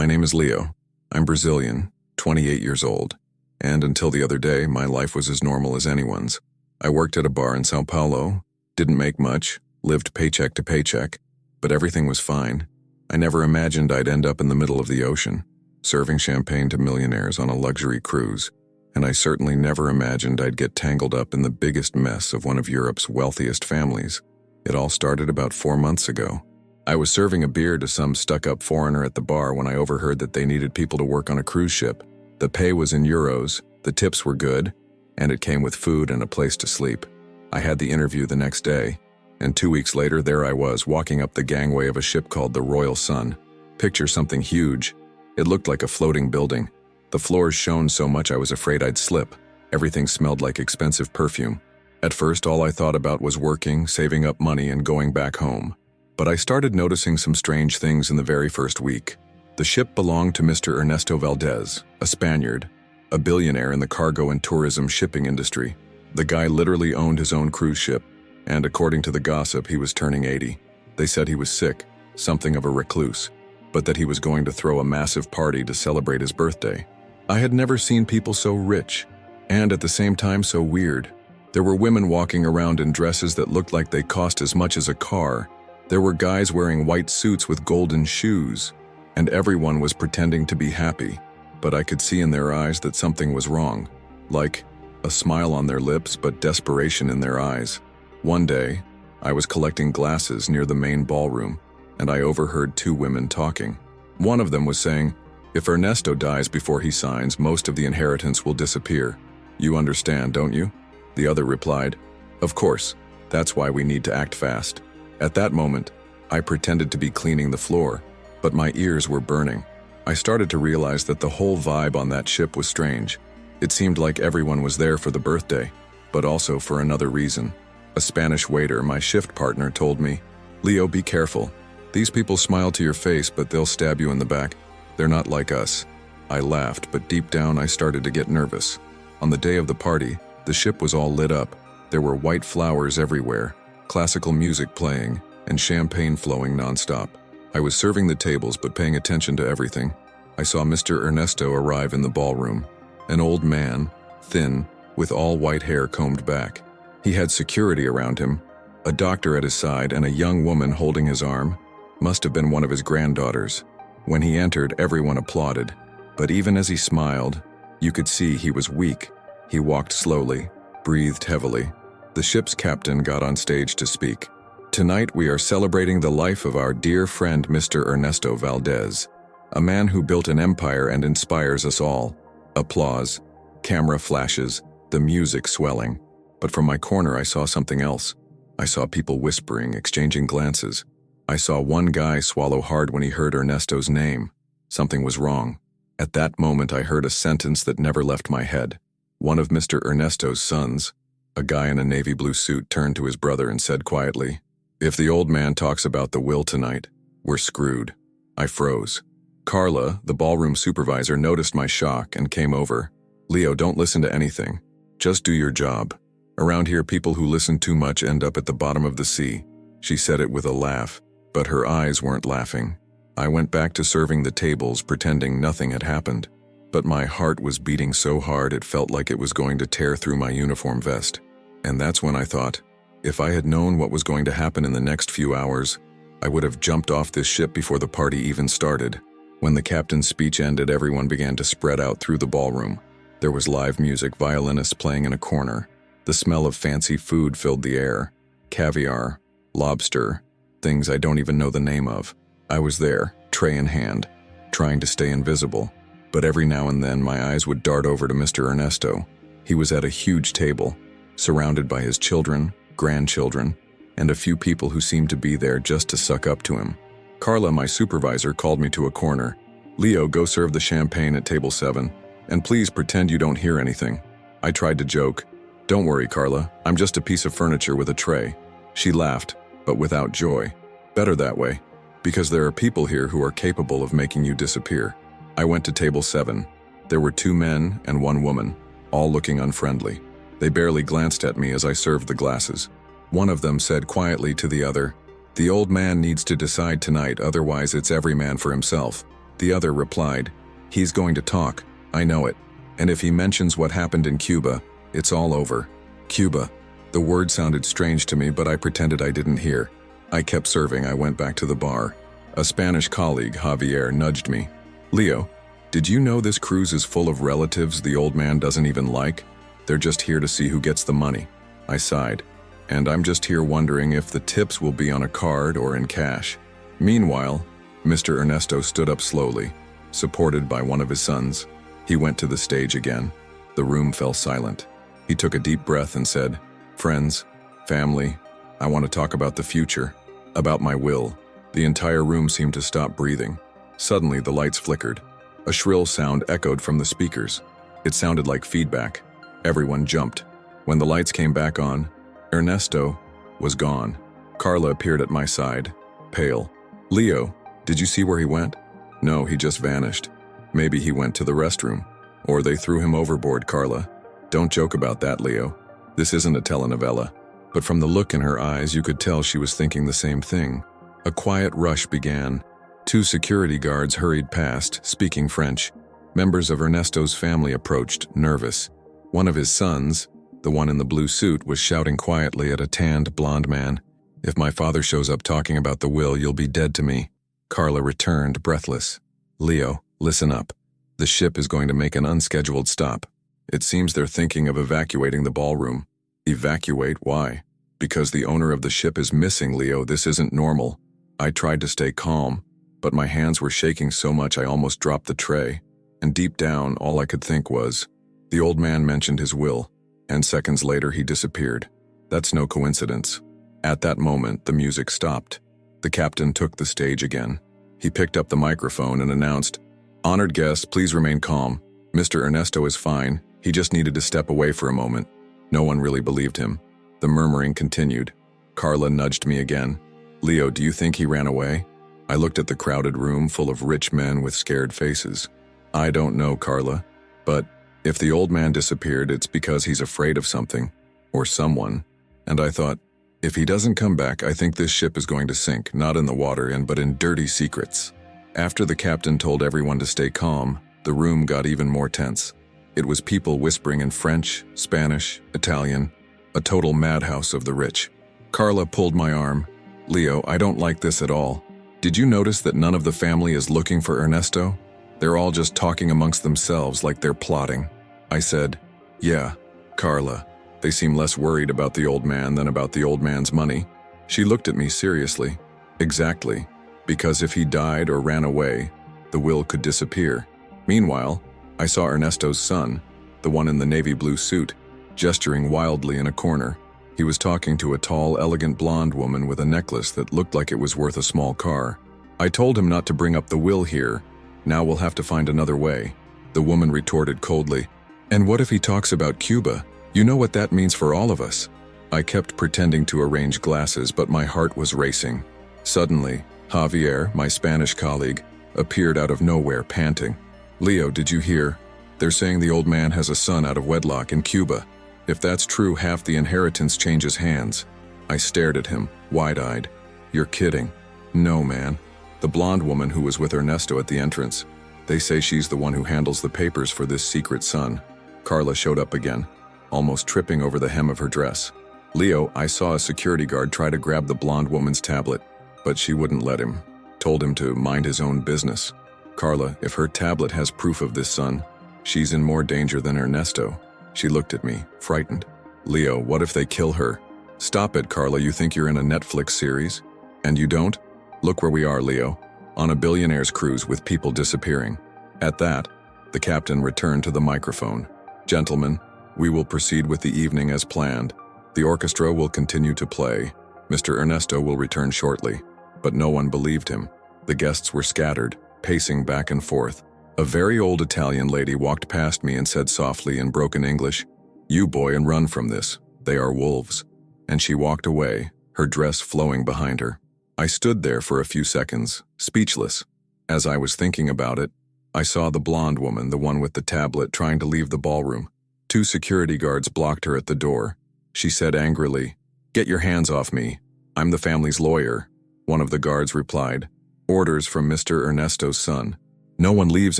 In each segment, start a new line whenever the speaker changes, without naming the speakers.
My name is Leo. I'm Brazilian, 28 years old, and until the other day, my life was as normal as anyone's. I worked at a bar in São Paulo, didn't make much, lived paycheck to paycheck, but everything was fine. I never imagined I'd end up in the middle of the ocean, serving champagne to millionaires on a luxury cruise, and I certainly never imagined I'd get tangled up in the biggest mess of one of Europe's wealthiest families. It all started about 4 months ago. I was serving a beer to some stuck-up foreigner at the bar when I overheard that they needed people to work on a cruise ship. The pay was in euros, the tips were good, and it came with food and a place to sleep. I had the interview the next day, and 2 weeks later there I was walking up the gangway of a ship called the Royal Sun. Picture something huge. It looked like a floating building. The floors shone so much I was afraid I'd slip. Everything smelled like expensive perfume. At first all I thought about was working, saving up money, and going back home. But I started noticing some strange things in the very first week. The ship belonged to Mr. Ernesto Valdez, a Spaniard, a billionaire in the cargo and tourism shipping industry. The guy literally owned his own cruise ship, and according to the gossip, he was turning 80. They said he was sick, something of a recluse, but that he was going to throw a massive party to celebrate his birthday. I had never seen people so rich, and at the same time so weird. There were women walking around in dresses that looked like they cost as much as a car. There were guys wearing white suits with golden shoes, and everyone was pretending to be happy, but I could see in their eyes that something was wrong, like a smile on their lips but desperation in their eyes. One day, I was collecting glasses near the main ballroom, and I overheard 2 women talking. One of them was saying, "If Ernesto dies before he signs, most of the inheritance will disappear. You understand, don't you?" The other replied, "Of course, that's why we need to act fast." At that moment, I pretended to be cleaning the floor, but my ears were burning. I started to realize that the whole vibe on that ship was strange. It seemed like everyone was there for the birthday, but also for another reason. A Spanish waiter, my shift partner, told me, "Leo, be careful. These people smile to your face, but they'll stab you in the back. They're not like us." I laughed, but deep down I started to get nervous. On the day of the party, the ship was all lit up. There were white flowers everywhere, classical music playing, and champagne flowing nonstop. I was serving the tables but paying attention to everything. I saw Mr. Ernesto arrive in the ballroom, an old man, thin, with all white hair combed back. He had security around him, a doctor at his side, and a young woman holding his arm. Must have been one of his granddaughters. When he entered, everyone applauded, but even as he smiled, you could see he was weak. He walked slowly, breathed heavily. The ship's captain got on stage to speak. "Tonight we are celebrating the life of our dear friend Mr. Ernesto Valdez, a man who built an empire and inspires us all." Applause, camera flashes, the music swelling. But from my corner I saw something else. I saw people whispering, exchanging glances. I saw one guy swallow hard when he heard Ernesto's name. Something was wrong. At that moment I heard a sentence that never left my head. One of Mr. Ernesto's sons, a guy in a navy blue suit, turned to his brother and said quietly, "If the old man talks about the will tonight, we're screwed." I froze. Carla, the ballroom supervisor, noticed my shock and came over. "Leo, don't listen to anything. Just do your job. Around here, people who listen too much end up at the bottom of the sea." She said it with a laugh, but her eyes weren't laughing. I went back to serving the tables, pretending nothing had happened. But my heart was beating so hard it felt like it was going to tear through my uniform vest. And that's when I thought, if I had known what was going to happen in the next few hours, I would have jumped off this ship before the party even started. When the captain's speech ended, everyone began to spread out through the ballroom. There was live music, violinists playing in a corner. The smell of fancy food filled the air. Caviar, lobster, things I don't even know the name of. I was there, tray in hand, trying to stay invisible. But every now and then my eyes would dart over to Mr. Ernesto. He was at a huge table, surrounded by his children, grandchildren, and a few people who seemed to be there just to suck up to him. Carla, my supervisor, called me to a corner. "Leo, go serve the champagne at table 7, and please pretend you don't hear anything." I tried to joke. "Don't worry, Carla, I'm just a piece of furniture with a tray." She laughed, but without joy. "Better that way, because there are people here who are capable of making you disappear." I went to table 7. There were 2 men and 1 woman, all looking unfriendly. They barely glanced at me as I served the glasses. One of them said quietly to the other, "The old man needs to decide tonight, otherwise it's every man for himself." The other replied, "He's going to talk, I know it. And if he mentions what happened in Cuba, it's all over." Cuba. The word sounded strange to me, but I pretended I didn't hear. I kept serving. I went back to the bar. A Spanish colleague, Javier, nudged me. "Leo, did you know this cruise is full of relatives the old man doesn't even like? They're just here to see who gets the money." I sighed. "And I'm just here wondering if the tips will be on a card or in cash." Meanwhile, Mr. Ernesto stood up slowly, supported by one of his sons. He went to the stage again. The room fell silent. He took a deep breath and said, "Friends, family, I want to talk about the future, about my will." The entire room seemed to stop breathing. Suddenly, the lights flickered. A shrill sound echoed from the speakers. It sounded like feedback. Everyone jumped. When the lights came back on, Ernesto was gone. Carla appeared at my side, pale. "Leo, did you see where he went?" "No, he just vanished. Maybe he went to the restroom. Or they threw him overboard." "Carla, don't joke about that, Leo. This isn't a telenovela." But from the look in her eyes, you could tell she was thinking the same thing. A quiet rush began. 2 security guards hurried past, speaking French. Members of Ernesto's family approached, nervous. One of his sons, the one in the blue suit, was shouting quietly at a tanned blonde man, "If my father shows up talking about the will, you'll be dead to me." Carla returned, breathless. "Leo, listen up. The ship is going to make an unscheduled stop. It seems they're thinking of evacuating the ballroom." "Evacuate? Why?" "Because the owner of the ship is missing, Leo. This isn't normal." I tried to stay calm, but my hands were shaking so much I almost dropped the tray. And deep down, all I could think was, the old man mentioned his will, and seconds later he disappeared. That's no coincidence. At that moment, the music stopped. The captain took the stage again. He picked up the microphone and announced, "Honored guests, please remain calm. Mr. Ernesto is fine. He just needed to step away for a moment." No one really believed him. The murmuring continued. Carla nudged me again. "Leo, do you think he ran away?" I looked at the crowded room full of rich men with scared faces. "I don't know, Carla. But if the old man disappeared, it's because he's afraid of something. Or someone." And I thought, if he doesn't come back, I think this ship is going to sink, not in the water, but in dirty secrets. After the captain told everyone to stay calm, the room got even more tense. It was people whispering in French, Spanish, Italian, a total madhouse of the rich. Carla pulled my arm. "Leo, I don't like this at all. Did you notice that none of the family is looking for Ernesto? They're all just talking amongst themselves like they're plotting." I said, "Yeah, Carla. They seem less worried about the old man than about the old man's money." She looked at me seriously. "Exactly. Because if he died or ran away, the will could disappear." Meanwhile, I saw Ernesto's son, the one in the navy blue suit, gesturing wildly in a corner. He was talking to a tall, elegant blonde woman with a necklace that looked like it was worth a small car. "I told him not to bring up the will here. Now we'll have to find another way." The woman retorted coldly, "And what if he talks about Cuba? You know what that means for all of us." I kept pretending to arrange glasses, but my heart was racing. Suddenly, Javier, my Spanish colleague, appeared out of nowhere, panting. "Leo, did you hear? They're saying the old man has a son out of wedlock in Cuba. If that's true, half the inheritance changes hands." I stared at him, wide-eyed. "You're kidding." "No, man. The blonde woman who was with Ernesto at the entrance. They say she's the one who handles the papers for this secret son." Carla showed up again, almost tripping over the hem of her dress. "Leo, I saw a security guard try to grab the blonde woman's tablet, but she wouldn't let him. Told him to mind his own business." "Carla, if her tablet has proof of this son, she's in more danger than Ernesto." She looked at me, frightened. "Leo, what if they kill her?" "Stop it, Carla. You think you're in a Netflix series? And you don't? Look where we are, Leo. On a Billionaire's cruise with people disappearing." At that, the captain returned to the microphone. "Gentlemen, we will proceed with the evening as planned. The orchestra will continue to play. Mr. Ernesto will return shortly." But no one believed him. The guests were scattered, pacing back and forth. A very old Italian lady walked past me and said softly in broken English, "You boy and run from this. They are wolves." And she walked away, her dress flowing behind her. I stood there for a few seconds, speechless. As I was thinking about it, I saw the blonde woman, the one with the tablet, trying to leave the ballroom. 2 security guards blocked her at the door. She said angrily, "Get your hands off me. I'm the family's lawyer." One of the guards replied, "Orders from Mr. Ernesto's son." No one leaves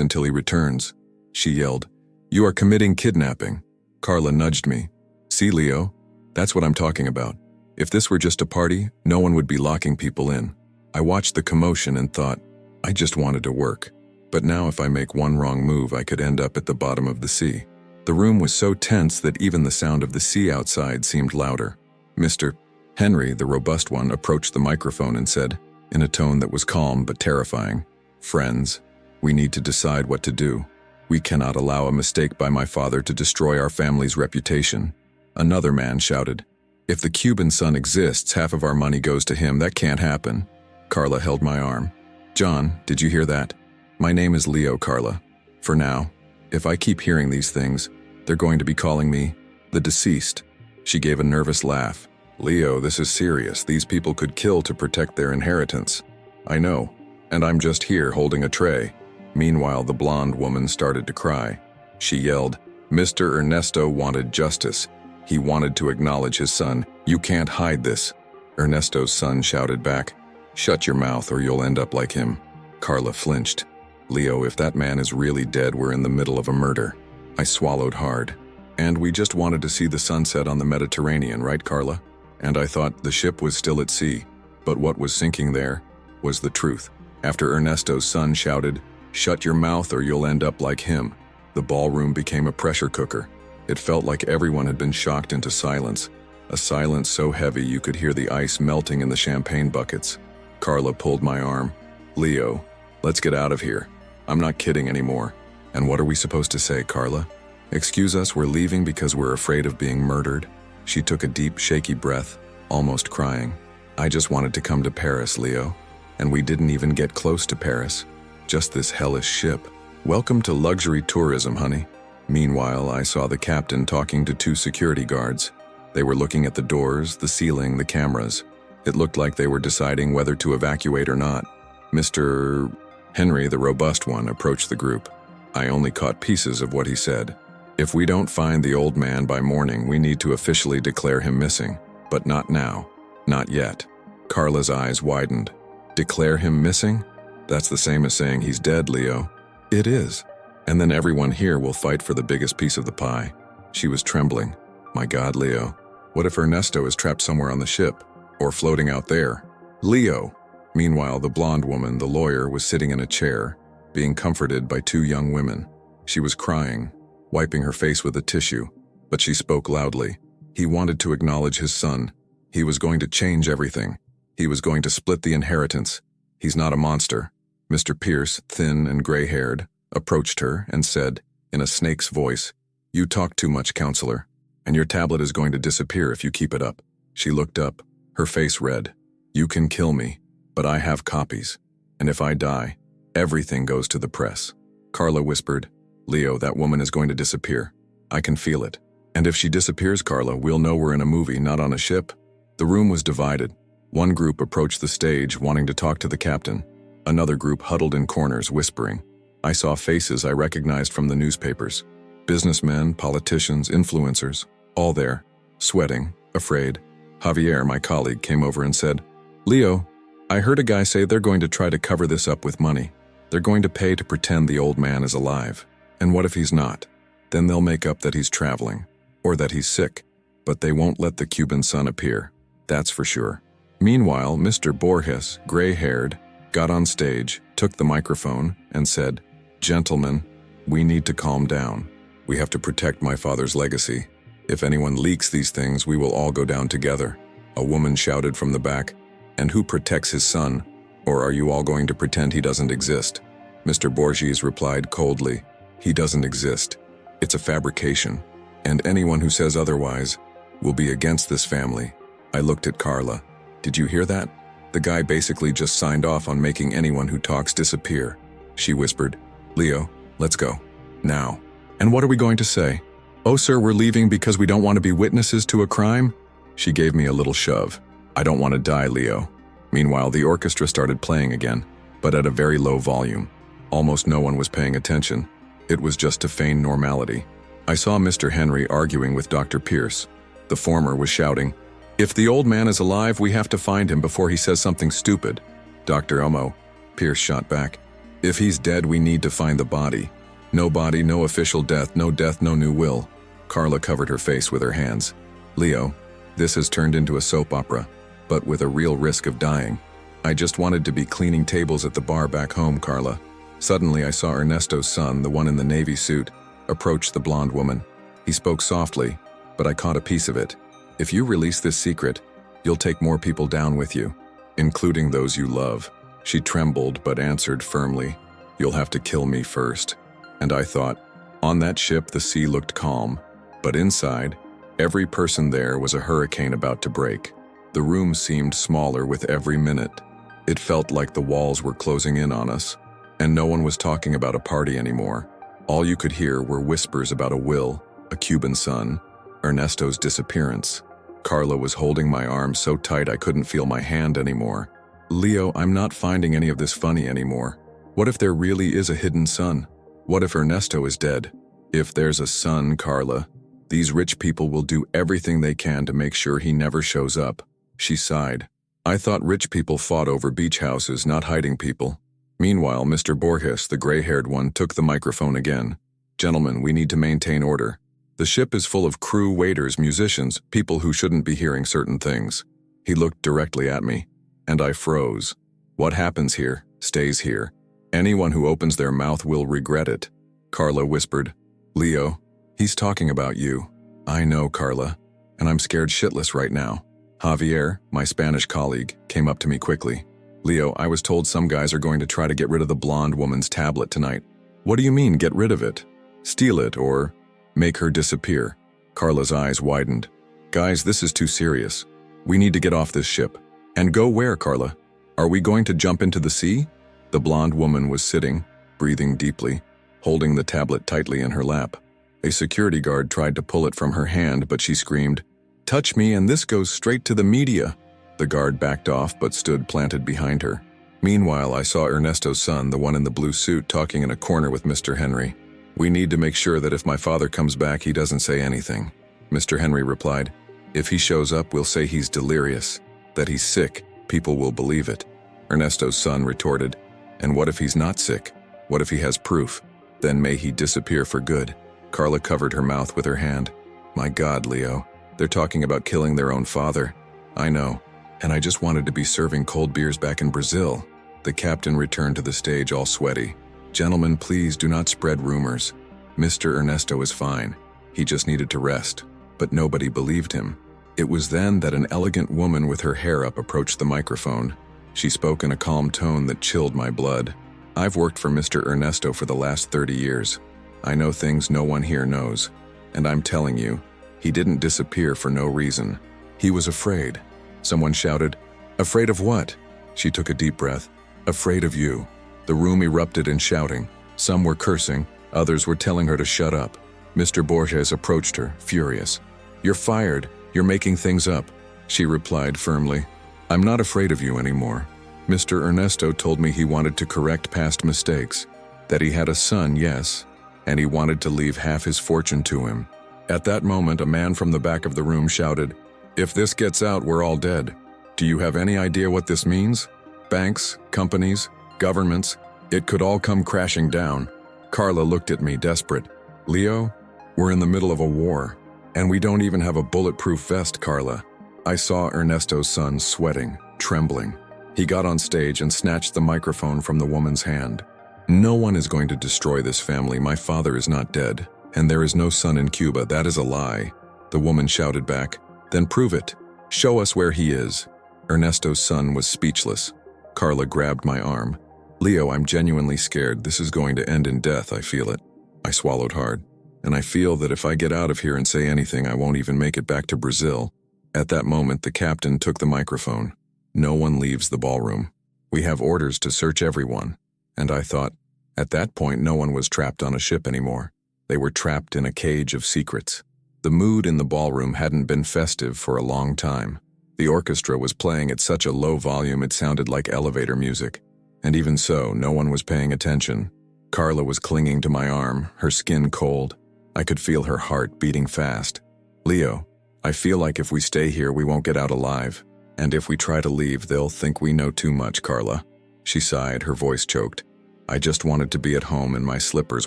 until he returns. She yelled, "You are committing kidnapping." Carla nudged me. "See, Leo? That's what I'm talking about. If this were just a party, no one would be locking people in." I watched the commotion and thought, I just wanted to work. But now if I make one wrong move, I could end up at the bottom of the sea. The room was so tense that even the sound of the sea outside seemed louder. Mr. Henry, the robust one, approached the microphone and said, in a tone that was calm but terrifying, "Friends, we need to decide what to do. We cannot allow a mistake by my father to destroy our family's reputation." Another man shouted, "If the Cuban son exists, half of our money goes to him. That can't happen." Carla held my arm. "John, did you hear that? My name is Leo, Carla. For now, if I keep hearing these things, they're going to be calling me the deceased." She gave a nervous laugh. "Leo, this is serious. These people could kill to protect their inheritance." "I know, and I'm just here holding a tray." Meanwhile, the blonde woman started to cry. She yelled, "Mr. Ernesto wanted justice. He wanted to acknowledge his son. You can't hide this." Ernesto's son shouted back, "Shut your mouth or you'll end up like him." Carla flinched. "Leo, if that man is really dead, we're in the middle of a murder." I swallowed hard. "And we just wanted to see the sunset on the Mediterranean, right, Carla? And I thought the ship was still at sea. But what was sinking there was the truth." After Ernesto's son shouted, "Shut your mouth or you'll end up like him," the ballroom became a pressure cooker. It felt like everyone had been shocked into silence, a silence so heavy you could hear the ice melting in the champagne buckets. Carla pulled my arm. "Leo, let's get out of here. I'm not kidding anymore." "And what are we supposed to say, Carla? Excuse us, we're leaving because we're afraid of being murdered?" She took a deep, shaky breath, almost crying. "I just wanted to come to Paris, Leo. And we didn't even get close to Paris. Just this hellish ship. Welcome to luxury tourism, honey." Meanwhile, I saw the captain talking to two security guards. They were looking at the doors, the ceiling, the cameras. It looked like they were deciding whether to evacuate or not. Mr. Henry, the robust one, approached the group. I only caught pieces of what he said. "If we don't find the old man by morning, we need to officially declare him missing. But not now. Not yet." Carla's eyes widened. "Declare him missing? That's the same as saying he's dead, Leo." "It is. And then everyone here will fight for the biggest piece of the pie." She was trembling. "My God, Leo. What if Ernesto is trapped somewhere on the ship? Or floating out there?" "Leo!" Meanwhile, the blonde woman, the lawyer, was sitting in a chair, being comforted by two young women. She was crying, wiping her face with a tissue, but she spoke loudly. He wanted to acknowledge his son. He was going to change everything. He was going to split the inheritance. He's not a monster. Mr. Pierce, thin and gray-haired, approached her and said, in a snake's voice, "You talk too much, counselor, and your tablet is going to disappear if you keep it up." She looked up, her face red. "You can kill me, but I have copies. And if I die, everything goes to the press." Carla whispered, "Leo, that woman is going to disappear. I can feel it. And if she disappears, Carla, we'll know we're in a movie, not on a ship." The room was divided. One group approached the stage, wanting to talk to the captain. Another group huddled in corners, whispering. I saw faces I recognized from the newspapers. Businessmen, politicians, influencers, all there, sweating, afraid. Javier, my colleague, came over and said, "Leo, I heard a guy say they're going to try to cover this up with money. They're going to pay to pretend the old man is alive. And what if he's not? Then they'll make up that he's traveling, or that he's sick. But they won't let the Cuban son appear. That's for sure." Meanwhile, Mr. Borges, gray-haired, got on stage, took the microphone, and said, "Gentlemen, we need to calm down. We have to protect my father's legacy. If anyone leaks these things, we will all go down together." A woman shouted from the back, "And who protects his son? Or are you all going to pretend he doesn't exist?" Mr. Borges replied coldly, "He doesn't exist. It's a fabrication. And anyone who says otherwise will be against this family." I looked at Carla. "Did you hear that? The guy basically just signed off on making anyone who talks disappear." She whispered, "Leo, let's go. Now." "And what are we going to say? Oh, sir, we're leaving because we don't want to be witnesses to a crime?" She gave me a little shove. "I don't want to die, Leo." Meanwhile, the orchestra started playing again, but at a very low volume. Almost no one was paying attention. It was just to feign normality. I saw Mr. Henry arguing with Dr. Pierce. The former was shouting, "If the old man is alive, we have to find him before he says something stupid." "Dr. Omo," Pierce shot back, If he's dead, we need to find the body. No body, no official death, no new will. Carla covered her face with her hands. Leo, this has turned into a soap opera, but with a real risk of dying. I just wanted to be cleaning tables at the bar back home, Carla. Suddenly I saw Ernesto's son, the one in the navy suit, approach the blonde woman. He spoke softly, but I caught a piece of it. If you release this secret, you'll take more people down with you, including those you love. She trembled but answered firmly, you'll have to kill me first. And I thought, on that ship the sea looked calm, but inside, every person there was a hurricane about to break. The room seemed smaller with every minute. It felt like the walls were closing in on us, and no one was talking about a party anymore. All you could hear were whispers about a will, a Cuban son, Ernesto's disappearance. Carla was holding my arm so tight I couldn't feel my hand anymore. Leo, I'm not finding any of this funny anymore. What if there really is a hidden son? What if Ernesto is dead? If there's a son, Carla, these rich people will do everything they can to make sure he never shows up. She sighed. I thought rich people fought over beach houses, not hiding people. Meanwhile, Mr. Borges, the gray-haired one, took the microphone again. Gentlemen, we need to maintain order. The ship is full of crew, waiters, musicians, people who shouldn't be hearing certain things. He looked directly at me, and I froze. What happens here, stays here. Anyone who opens their mouth will regret it. Carla whispered, Leo, he's talking about you. I know, Carla, and I'm scared shitless right now. Javier, my Spanish colleague, came up to me quickly. Leo, I was told some guys are going to try to get rid of the blonde woman's tablet tonight. What do you mean, get rid of it? Steal it or make her disappear? Carla's eyes widened. Guys, this is too serious. We need to get off this ship. And go where, Carla? Are we going to jump into the sea? The blonde woman was sitting, breathing deeply, holding the tablet tightly in her lap. A security guard tried to pull it from her hand, but she screamed, Touch me and this goes straight to the media. The guard backed off but stood planted behind her. Meanwhile, I saw Ernesto's son, the one in the blue suit, talking in a corner with Mr. Henry. We need to make sure that if my father comes back, he doesn't say anything. Mr. Henry replied, If he shows up, we'll say he's delirious, that he's sick. People will believe it. Ernesto's son retorted, And what if he's not sick? What if he has proof? Then may he disappear for good. Carla covered her mouth with her hand. My God, Leo, they're talking about killing their own father. I know, and I just wanted to be serving cold beers back in Brazil. The captain returned to the stage all sweaty. Gentlemen, please do not spread rumors. Mr. Ernesto is fine. He just needed to rest. But nobody believed him. It was then that an elegant woman with her hair up approached the microphone. She spoke in a calm tone that chilled my blood. I've worked for Mr. Ernesto for the last 30 years. I know things no one here knows. And I'm telling you, he didn't disappear for no reason. He was afraid. Someone shouted, Afraid of what? She took a deep breath. Afraid of you. The room erupted in shouting. Some were cursing, others were telling her to shut up. Mr. Borges approached her, furious. You're fired. You're making things up. She replied firmly, I'm not afraid of you anymore. Mr. Ernesto told me he wanted to correct past mistakes, that he had a son, yes, and he wanted to leave half his fortune to him. At that moment, a man from the back of the room shouted, If this gets out, we're all dead. Do you have any idea what this means? Banks, companies, governments, it could all come crashing down. Carla looked at me, desperate. Leo, we're in the middle of a war, and we don't even have a bulletproof vest, Carla. I saw Ernesto's son sweating, trembling. He got on stage and snatched the microphone from the woman's hand. No one is going to destroy this family. My father is not dead, and there is no son in Cuba. That is a lie. The woman shouted back, Then prove it. Show us where he is. Ernesto's son was speechless. Carla grabbed my arm. Leo, I'm genuinely scared. This is going to end in death, I feel it. I swallowed hard, and I feel that if I get out of here and say anything, I won't even make it back to Brazil. At that moment, the captain took the microphone. No one leaves the ballroom. We have orders to search everyone. And I thought, at that point, no one was trapped on a ship anymore. They were trapped in a cage of secrets. The mood in the ballroom hadn't been festive for a long time. The orchestra was playing at such a low volume it sounded like elevator music. And even so, no one was paying attention. Carla was clinging to my arm, her skin cold. I could feel her heart beating fast. Leo, I feel like if we stay here, we won't get out alive. And if we try to leave, they'll think we know too much, Carla. She sighed, her voice choked. I just wanted to be at home in my slippers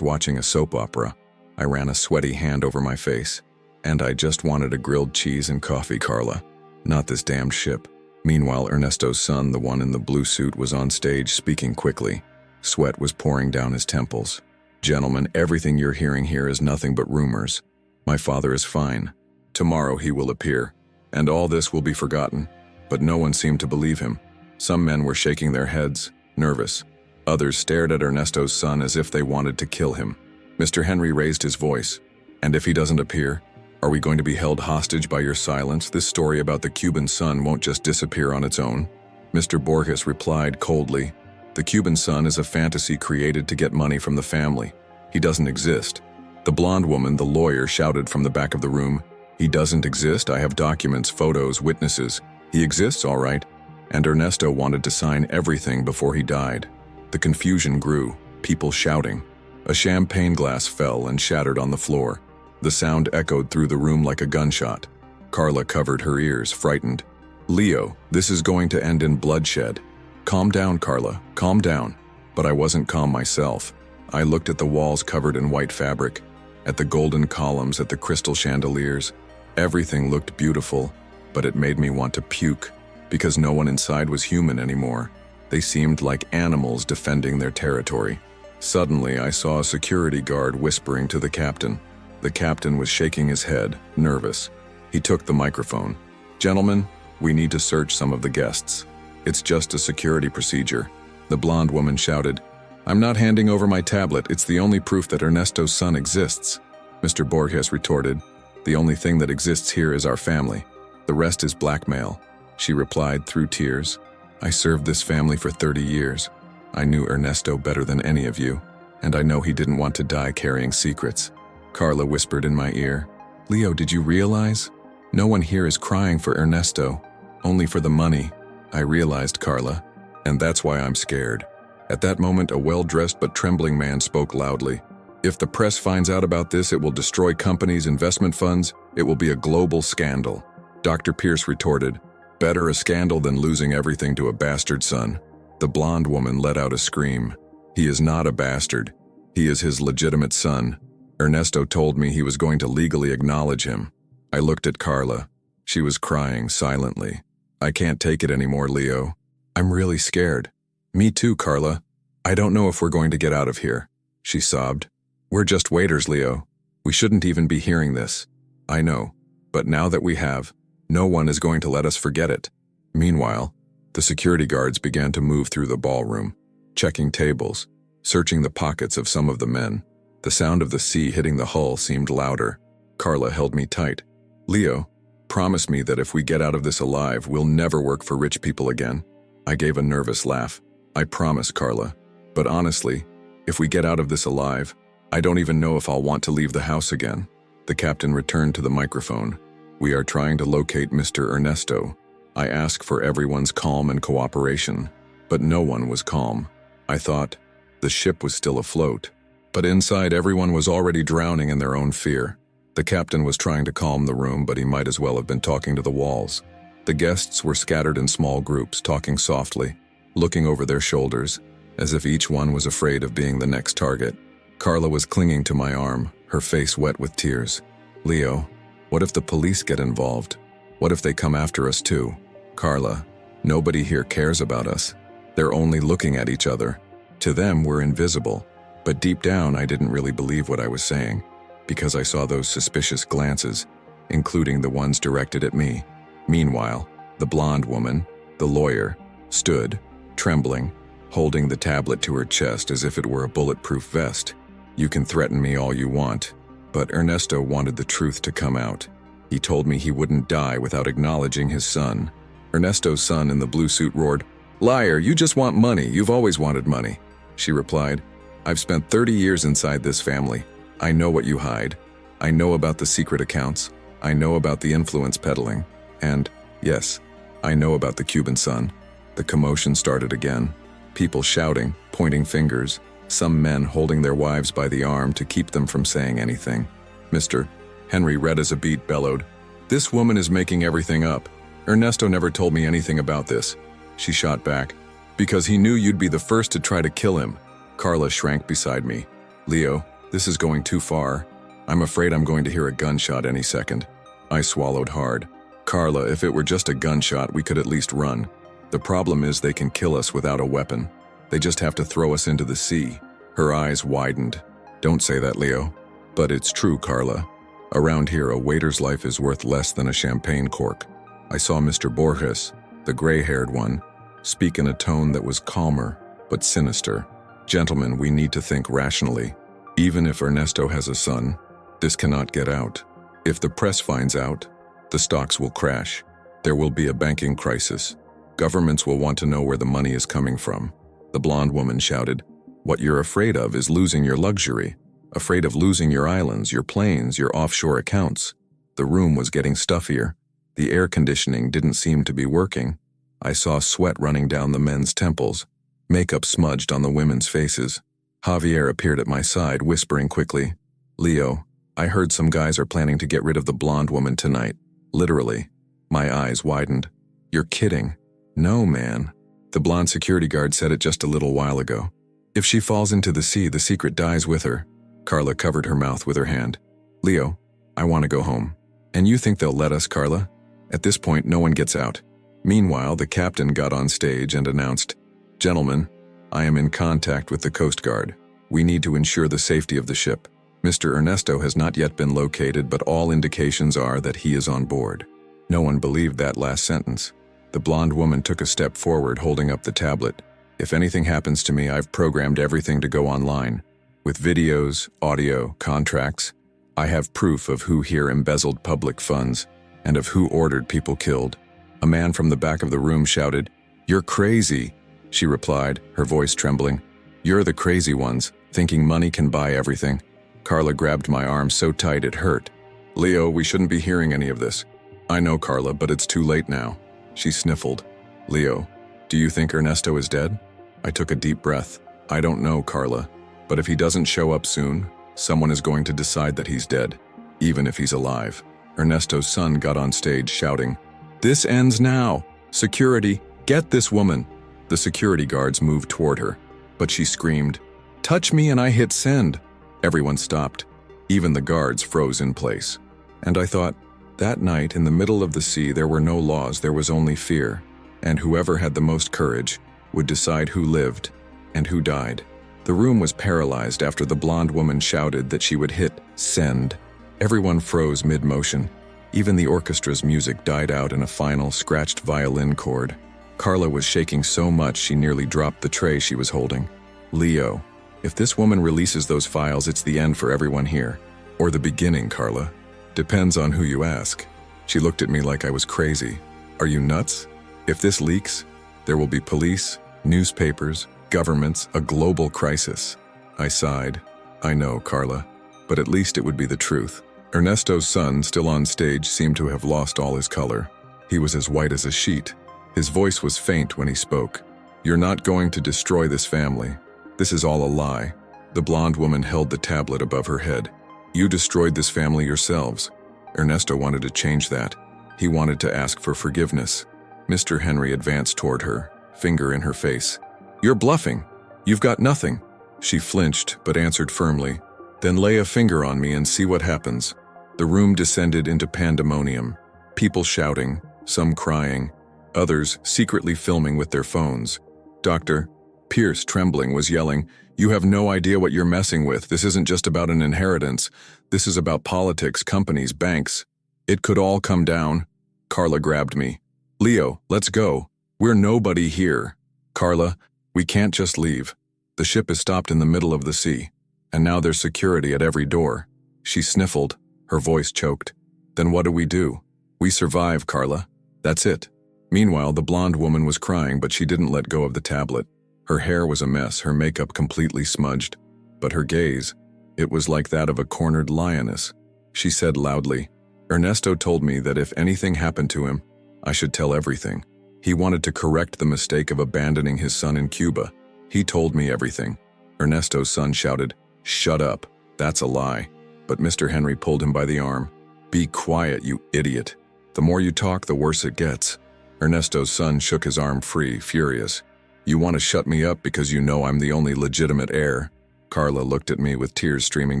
watching a soap opera. I ran a sweaty hand over my face. And I just wanted a grilled cheese and coffee, Carla. Not this damned ship. Meanwhile, Ernesto's son, the one in the blue suit, was on stage speaking quickly. Sweat was pouring down his temples. Gentlemen, everything you're hearing here is nothing but rumors. My father is fine. Tomorrow he will appear, and all this will be forgotten. But no one seemed to believe him. Some men were shaking their heads, nervous. Others stared at Ernesto's son as if they wanted to kill him. Mr. Henry raised his voice. And if he doesn't appear? Are we going to be held hostage by your silence? This story about the Cuban son won't just disappear on its own. Mr. Borges replied coldly. The Cuban son is a fantasy created to get money from the family. He doesn't exist. The blonde woman, the lawyer, shouted from the back of the room. He doesn't exist? I have documents, photos, witnesses. He exists, all right. And Ernesto wanted to sign everything before he died. The confusion grew, people shouting. A champagne glass fell and shattered on the floor. The sound echoed through the room like a gunshot. Carla covered her ears, frightened. Leo, this is going to end in bloodshed. Calm down, Carla, calm down. But I wasn't calm myself. I looked at the walls covered in white fabric, at the golden columns, at the crystal chandeliers. Everything looked beautiful, but it made me want to puke, because no one inside was human anymore. They seemed like animals defending their territory. Suddenly, I saw a security guard whispering to the captain. The captain was shaking his head, nervous. He took the microphone. Gentlemen, we need to search some of the guests. It's just a security procedure. The blonde woman shouted, I'm not handing over my tablet. It's the only proof that Ernesto's son exists. Mr. Borges retorted, the only thing that exists here is our family. The rest is blackmail. She replied through tears. I served this family for 30 years. I knew Ernesto better than any of you, and I know he didn't want to die carrying secrets. Carla whispered in my ear, Leo, did you realize? No one here is crying for Ernesto, only for the money. I realized, Carla, and that's why I'm scared. At that moment, a well-dressed but trembling man spoke loudly. If the press finds out about this, it will destroy companies, investment funds. It will be a global scandal. Dr. Pierce retorted, better a scandal than losing everything to a bastard son. The blonde woman let out a scream. He is not a bastard. He is his legitimate son. Ernesto told me he was going to legally acknowledge him. I looked at Carla. She was crying silently. I can't take it anymore, Leo. I'm really scared. Me too, Carla. I don't know if we're going to get out of here, she sobbed. We're just waiters, Leo. We shouldn't even be hearing this. I know, but now that we have, no one is going to let us forget it. Meanwhile, the security guards began to move through the ballroom, checking tables, searching the pockets of some of the men. The sound of the sea hitting the hull seemed louder. Carla held me tight. Leo, promise me that if we get out of this alive, we'll never work for rich people again. I gave a nervous laugh. I promise, Carla. But honestly, if we get out of this alive, I don't even know if I'll want to leave the house again. The captain returned to the microphone. We are trying to locate Mr. Ernesto. I ask for everyone's calm and cooperation, but no one was calm. I thought the ship was still afloat, but inside everyone was already drowning in their own fear. The captain was trying to calm the room, but he might as well have been talking to the walls. The guests were scattered in small groups, talking softly, looking over their shoulders, as if each one was afraid of being the next target. Carla was clinging to my arm, her face wet with tears. Leo, what if the police get involved? What if they come after us too? Carla, nobody here cares about us. They're only looking at each other. To them, we're invisible. But deep down, I didn't really believe what I was saying, because I saw those suspicious glances, including the ones directed at me. Meanwhile, the blonde woman, the lawyer, stood, trembling, holding the tablet to her chest as if it were a bulletproof vest. You can threaten me all you want, but Ernesto wanted the truth to come out. He told me he wouldn't die without acknowledging his son. Ernesto's son in the blue suit roared, Liar, you just want money. You've always wanted money. She replied, I've spent 30 years inside this family. I know what you hide. I know about the secret accounts. I know about the influence peddling. And, yes, I know about the Cuban son. The commotion started again. People shouting, pointing fingers, some men holding their wives by the arm to keep them from saying anything. Mr. Henry, red as a beet, bellowed, This woman is making everything up. Ernesto never told me anything about this. She shot back, Because he knew you'd be the first to try to kill him. Carla shrank beside me. Leo, this is going too far. I'm afraid I'm going to hear a gunshot any second. I swallowed hard. Carla, if it were just a gunshot, we could at least run. The problem is they can kill us without a weapon. They just have to throw us into the sea. Her eyes widened. Don't say that, Leo. But it's true, Carla. Around here, a waiter's life is worth less than a champagne cork. I saw Mr. Borges, the gray-haired one, speak in a tone that was calmer, but sinister. Gentlemen, we need to think rationally. Even if Ernesto has a son, this cannot get out. If the press finds out, the stocks will crash. There will be a banking crisis. Governments will want to know where the money is coming from. The blonde woman shouted, "What you're afraid of is losing your luxury. Afraid of losing your islands, your planes, your offshore accounts." The room was getting stuffier. The air conditioning didn't seem to be working. I saw sweat running down the men's temples. Makeup smudged on the women's faces. Javier appeared at my side, whispering quickly, "Leo, I heard some guys are planning to get rid of the blonde woman tonight." Literally. My eyes widened. "You're kidding." "No, man. The blonde security guard said it just a little while ago. If she falls into the sea, the secret dies with her." Carla covered her mouth with her hand. "Leo, I want to go home." "And you think they'll let us, Carla? At this point, no one gets out." Meanwhile, the captain got on stage and announced, "Gentlemen, I am in contact with the Coast Guard. We need to ensure the safety of the ship. Mr. Ernesto has not yet been located, but all indications are that he is on board." No one believed that last sentence. The blonde woman took a step forward, holding up the tablet. "If anything happens to me, I've programmed everything to go online. With videos, audio, contracts. I have proof of who here embezzled public funds and of who ordered people killed." A man from the back of the room shouted, "You're crazy," she replied, her voice trembling. "You're the crazy ones, thinking money can buy everything." Carla grabbed my arm so tight it hurt. "Leo, we shouldn't be hearing any of this." "I know, Carla, but it's too late now." She sniffled. "Leo, do you think Ernesto is dead?" I took a deep breath. "I don't know, Carla, but if he doesn't show up soon, someone is going to decide that he's dead, even if he's alive." Ernesto's son got on stage shouting, "This ends now! Security, get this woman!" The security guards moved toward her, but she screamed, "Touch me and I hit send." Everyone stopped. Even the guards froze in place. And I thought, that night in the middle of the sea there were no laws, there was only fear. And whoever had the most courage would decide who lived and who died. The room was paralyzed after the blonde woman shouted that she would hit send. Everyone froze mid-motion. Even the orchestra's music died out in a final, scratched violin chord. Carla was shaking so much she nearly dropped the tray she was holding. "Leo, if this woman releases those files, it's the end for everyone here. Or the beginning, Carla. Depends on who you ask." She looked at me like I was crazy. "Are you nuts? If this leaks, there will be police, newspapers, governments, a global crisis." I sighed. "I know, Carla, but at least it would be the truth." Ernesto's son, still on stage, seemed to have lost all his color. He was as white as a sheet. His voice was faint when he spoke. "You're not going to destroy this family. This is all a lie." The blonde woman held the tablet above her head. "You destroyed this family yourselves." Ernesto wanted to change that. He wanted to ask for forgiveness. Mr. Henry advanced toward her, finger in her face. "You're bluffing. You've got nothing." She flinched, but answered firmly, "Then lay a finger on me and see what happens." The room descended into pandemonium. People shouting, some crying, others secretly filming with their phones. Dr. Pierce, trembling, was yelling, "You have no idea what you're messing with. This isn't just about an inheritance. This is about politics, companies, banks. It could all come down." Carla grabbed me. "Leo, let's go. We're nobody here." "Carla, we can't just leave. The ship is stopped in the middle of the sea, and now there's security at every door." She sniffled, her voice choked. "Then what do we do? We survive, Carla. That's it." Meanwhile, the blonde woman was crying, but she didn't let go of the tablet. Her hair was a mess, her makeup completely smudged. But her gaze, it was like that of a cornered lioness. She said loudly, "Ernesto told me that if anything happened to him, I should tell everything. He wanted to correct the mistake of abandoning his son in Cuba. He told me everything." Ernesto's son shouted, "Shut up, that's a lie." But Mr. Henry pulled him by the arm. "Be quiet, you idiot. The more you talk, the worse it gets." Ernesto's son shook his arm free, furious. You want to shut me up because you know I'm the only legitimate heir? Carla looked at me with tears streaming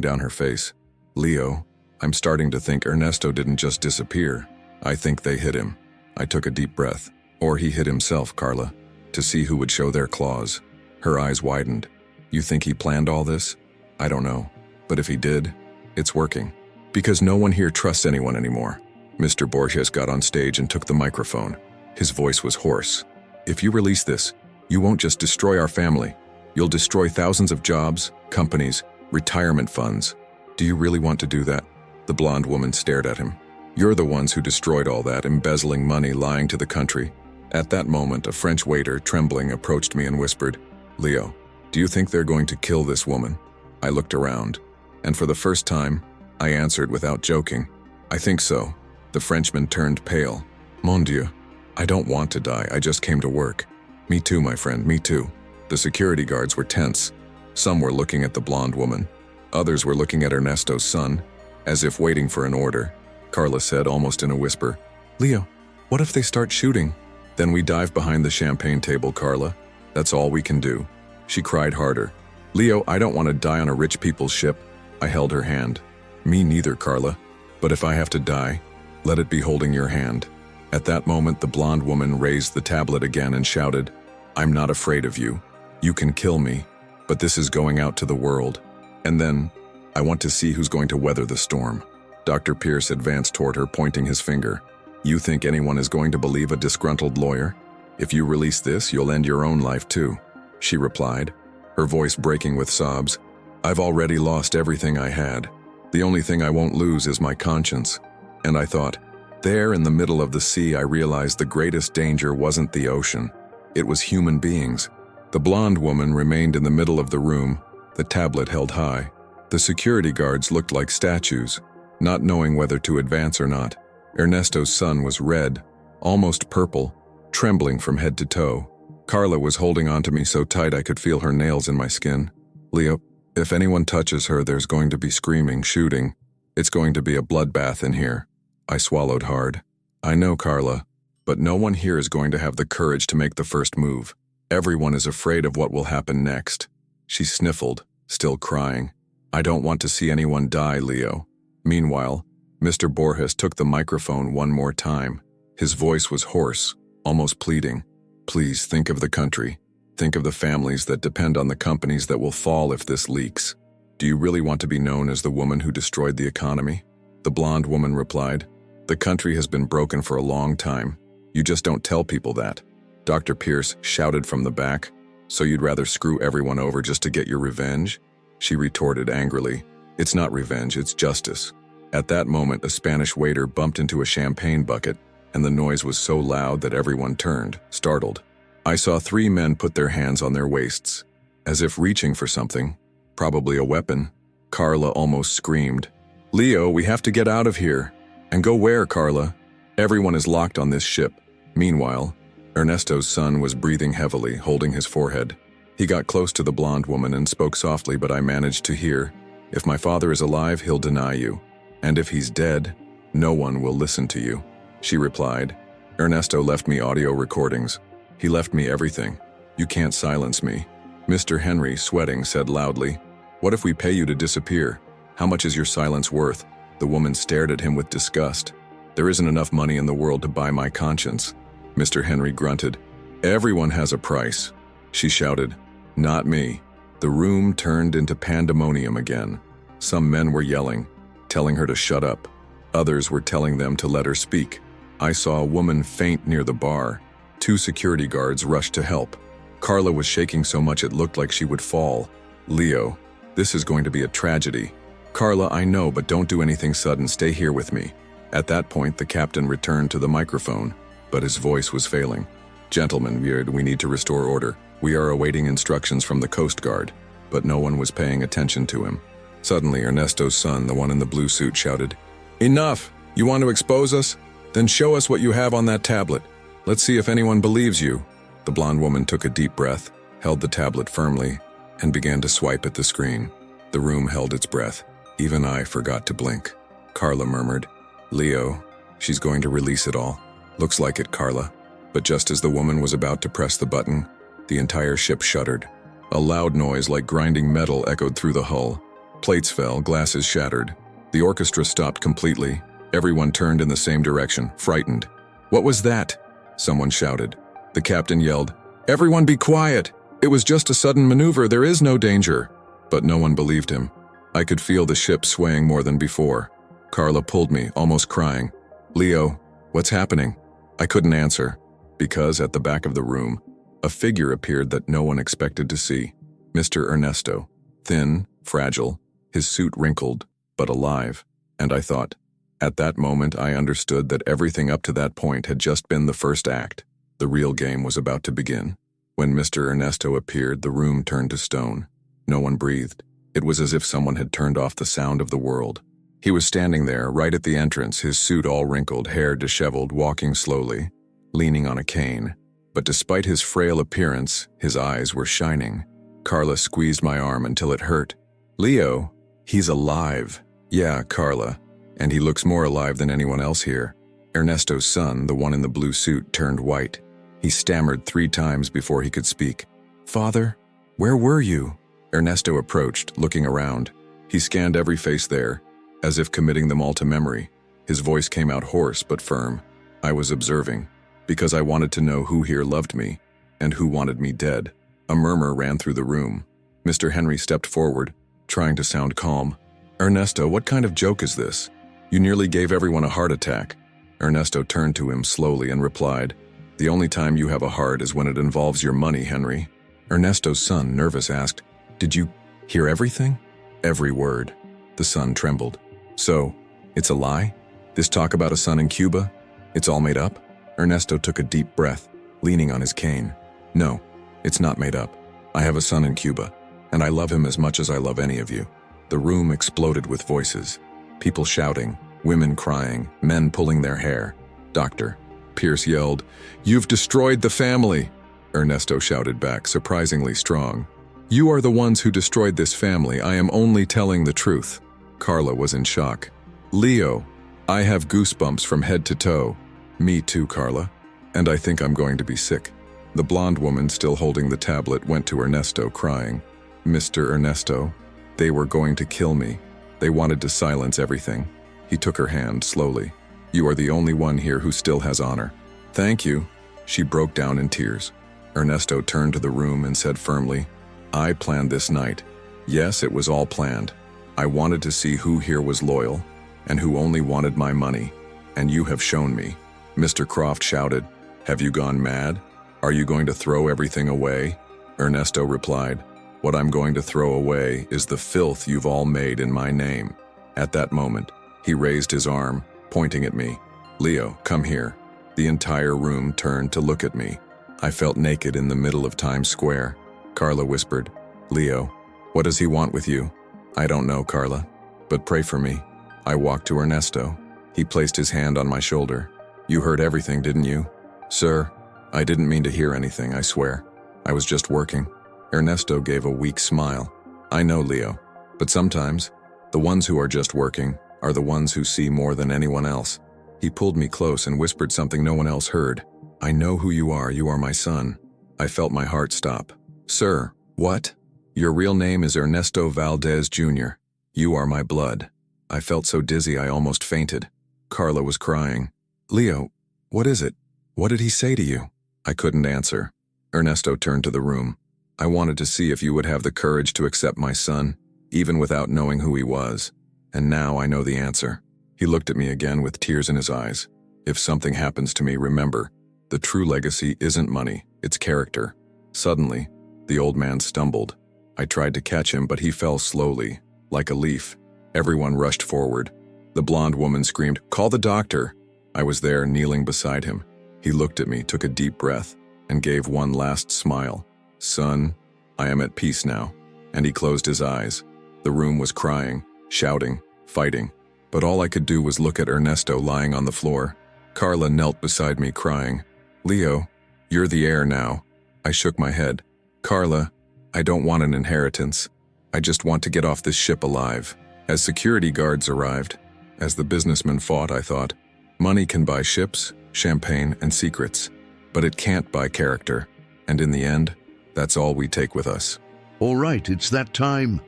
down her face. Leo, I'm starting to think Ernesto didn't just disappear. I think they hit him. I took a deep breath. Or he hit himself, Carla, to see who would show their claws. Her eyes widened. You think he planned all this? I don't know. But if he did, it's working. Because no one here trusts anyone anymore. Mr. Borges got on stage and took the microphone. His voice was hoarse. If you release this, you won't just destroy our family. You'll destroy thousands of jobs, companies, retirement funds. Do you really want to do that? The blonde woman stared at him. You're the ones who destroyed all that, embezzling money, lying to the country. At that moment, a French waiter, trembling, approached me and whispered, Leo, do you think they're going to kill this woman? I looked around, and for the first time, I answered without joking, I think so. The Frenchman turned pale. Mon Dieu, I don't want to die, I just came to work. Me too, my friend, me too. The security guards were tense. Some were looking at the blonde woman. Others were looking at Ernesto's son, as if waiting for an order. Carla said, almost in a whisper, Leo, what if they start shooting? Then we dive behind the champagne table, Carla. That's all we can do. She cried harder. Leo, I don't want to die on a rich people's ship. I held her hand. Me neither, Carla. But if I have to die, let it be holding your hand. At that moment, the blonde woman raised the tablet again and shouted, I'm not afraid of you. You can kill me, but this is going out to the world. And then, I want to see who's going to weather the storm. Dr. Pierce advanced toward her, pointing his finger. You think anyone is going to believe a disgruntled lawyer? If you release this, you'll end your own life too, she replied, her voice breaking with sobs. I've already lost everything I had. The only thing I won't lose is my conscience. And I thought, there in the middle of the sea, I realized the greatest danger wasn't the ocean. It was human beings. The blonde woman remained in the middle of the room, the tablet held high. The security guards looked like statues, not knowing whether to advance or not. Ernesto's son was red, almost purple, trembling from head to toe. Carla was holding onto me so tight I could feel her nails in my skin. Leo, if anyone touches her, there's going to be screaming, shooting. It's going to be a bloodbath in here. I swallowed hard. I know, Carla, but no one here is going to have the courage to make the first move. Everyone is afraid of what will happen next. She sniffled, still crying. I don't want to see anyone die, Leo. Meanwhile, Mr. Borges took the microphone one more time. His voice was hoarse, almost pleading. Please think of the country. Think of the families that depend on the companies that will fall if this leaks. Do you really want to be known as the woman who destroyed the economy? The blonde woman replied, The country has been broken for a long time. You just don't tell people that. Dr. Pierce shouted from the back, So you'd rather screw everyone over just to get your revenge? She retorted angrily, It's not revenge, it's justice. At that moment, a Spanish waiter bumped into a champagne bucket, and the noise was so loud that everyone turned, startled. I saw 3 men put their hands on their waists, as if reaching for something, probably a weapon. Carla almost screamed, Leo, we have to get out of here. And go where, Carla? Everyone is locked on this ship. Meanwhile, Ernesto's son was breathing heavily, holding his forehead. He got close to the blonde woman and spoke softly, but I managed to hear, If my father is alive, he'll deny you. And if he's dead, no one will listen to you. She replied, Ernesto left me audio recordings. He left me everything. You can't silence me. Mr. Henry, sweating, said loudly, What if we pay you to disappear? How much is your silence worth? The woman stared at him with disgust. There isn't enough money in the world to buy my conscience. Mr. Henry grunted. Everyone has a price. She shouted, Not me. The room turned into pandemonium again. Some men were yelling, telling her to shut up. Others were telling them to let her speak. I saw a woman faint near the bar. 2 security guards rushed to help. Carla was shaking so much it looked like she would fall. Leo, this is going to be a tragedy. Carla, I know, but don't do anything sudden. Stay here with me. At that point, the captain returned to the microphone, but his voice was failing. Gentlemen, we need to restore order. We are awaiting instructions from the Coast Guard, but no one was paying attention to him. Suddenly, Ernesto's son, the one in the blue suit, shouted, Enough! You want to expose us? Then show us what you have on that tablet. Let's see if anyone believes you. The blonde woman took a deep breath, held the tablet firmly, and began to swipe at the screen. The room held its breath. Even I forgot to blink. Carla murmured, Leo, she's going to release it all. Looks like it, Carla. But just as the woman was about to press the button, The entire ship shuddered. A loud noise like grinding metal echoed through the hull. Plates fell, glasses shattered. The orchestra stopped completely. Everyone turned in the same direction, frightened. "What was that?" someone shouted. The captain yelled, "Everyone be quiet! It was just a sudden maneuver, there is no danger." But no one believed him. I could feel the ship swaying more than before. Carla pulled me, almost crying. "Leo, what's happening?" I couldn't answer, because at the back of the room, a figure appeared that no one expected to see. Mr. Ernesto, thin, fragile, his suit wrinkled, but alive. And I thought, at that moment I understood that everything up to that point had just been the first act. The real game was about to begin. When Mr. Ernesto appeared, the room turned to stone. No one breathed. It was as if someone had turned off the sound of the world. He was standing there, right at the entrance, his suit all wrinkled, hair disheveled, walking slowly, leaning on a cane. But despite his frail appearance, his eyes were shining. Carla squeezed my arm until it hurt. "Leo, he's alive." "Yeah, Carla, and he looks more alive than anyone else here." Ernesto's son, the one in the blue suit, turned white. He stammered 3 times before he could speak. "Father, where were you?" Ernesto approached, looking around. He scanned every face there, as if committing them all to memory. His voice came out hoarse but firm. I was observing, because I wanted to know who here loved me, and who wanted me dead. A murmur ran through the room. Mr. Henry stepped forward, trying to sound calm. "Ernesto, what kind of joke is this? You nearly gave everyone a heart attack." Ernesto turned to him slowly and replied, "The only time you have a heart is when it involves your money, Henry." Ernesto's son, nervous, asked, "Did you hear everything?" "Every word." The son trembled. "So, it's a lie? This talk about a son in Cuba? It's all made up?" Ernesto took a deep breath, leaning on his cane. "No, it's not made up. I have a son in Cuba, and I love him as much as I love any of you." The room exploded with voices. People shouting, women crying, men pulling their hair. "Doctor," Pierce yelled, "you've destroyed the family!" Ernesto shouted back, surprisingly strong. "You are the ones who destroyed this family. I am only telling the truth." Carla was in shock. "Leo, I have goosebumps from head to toe." "Me too, Carla. And I think I'm going to be sick." The blonde woman, still holding the tablet, went to Ernesto, crying. "Mr. Ernesto, they were going to kill me. They wanted to silence everything." He took her hand slowly. "You are the only one here who still has honor." "Thank you." She broke down in tears. Ernesto turned to the room and said firmly, "I planned this night. Yes, it was all planned. I wanted to see who here was loyal, and who only wanted my money. And you have shown me." Mr. Croft shouted, "Have you gone mad? Are you going to throw everything away?" Ernesto replied, "What I'm going to throw away is the filth you've all made in my name." At that moment, he raised his arm, pointing at me. "Leo, come here." The entire room turned to look at me. I felt naked in the middle of Times Square. Carla whispered, "Leo, what does he want with you?" "I don't know, Carla, but pray for me." I walked to Ernesto. He placed his hand on my shoulder. "You heard everything, didn't you?" "Sir, I didn't mean to hear anything, I swear. I was just working." Ernesto gave a weak smile. "I know, Leo, but sometimes, the ones who are just working are the ones who see more than anyone else." He pulled me close and whispered something no one else heard. "I know who you are my son." I felt my heart stop. "Sir, what?" "Your real name is Ernesto Valdez Jr. You are my blood." I felt so dizzy I almost fainted. Carla was crying. "Leo, what is it? What did he say to you?" I couldn't answer. Ernesto turned to the room. "I wanted to see if you would have the courage to accept my son, even without knowing who he was. And now I know the answer." He looked at me again with tears in his eyes. "If something happens to me, remember, the true legacy isn't money, it's character." Suddenly, the old man stumbled. I tried to catch him, but he fell slowly, like a leaf. Everyone rushed forward. The blonde woman screamed, "Call the doctor!" I was there, kneeling beside him. He looked at me, took a deep breath, and gave one last smile. "Son, I am at peace now." And he closed his eyes. The room was crying, shouting, fighting. But all I could do was look at Ernesto lying on the floor. Carla knelt beside me, crying, "Leo, you're the heir now." I shook my head. "Carla, I don't want an inheritance. I just want to get off this ship alive." As security guards arrived, as the businessmen fought, I thought, money can buy ships, champagne, and secrets, but it can't buy character. And in the end, That's all we take with us.
All right, it's that time.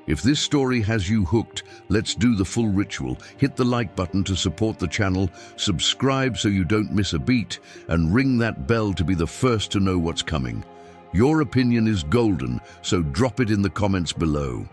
If this story has you hooked, let's do the full ritual. Hit the like button to support the channel, subscribe so you don't miss a beat, and ring that bell to be the first to know what's coming. Your opinion is golden, so drop it in the comments below.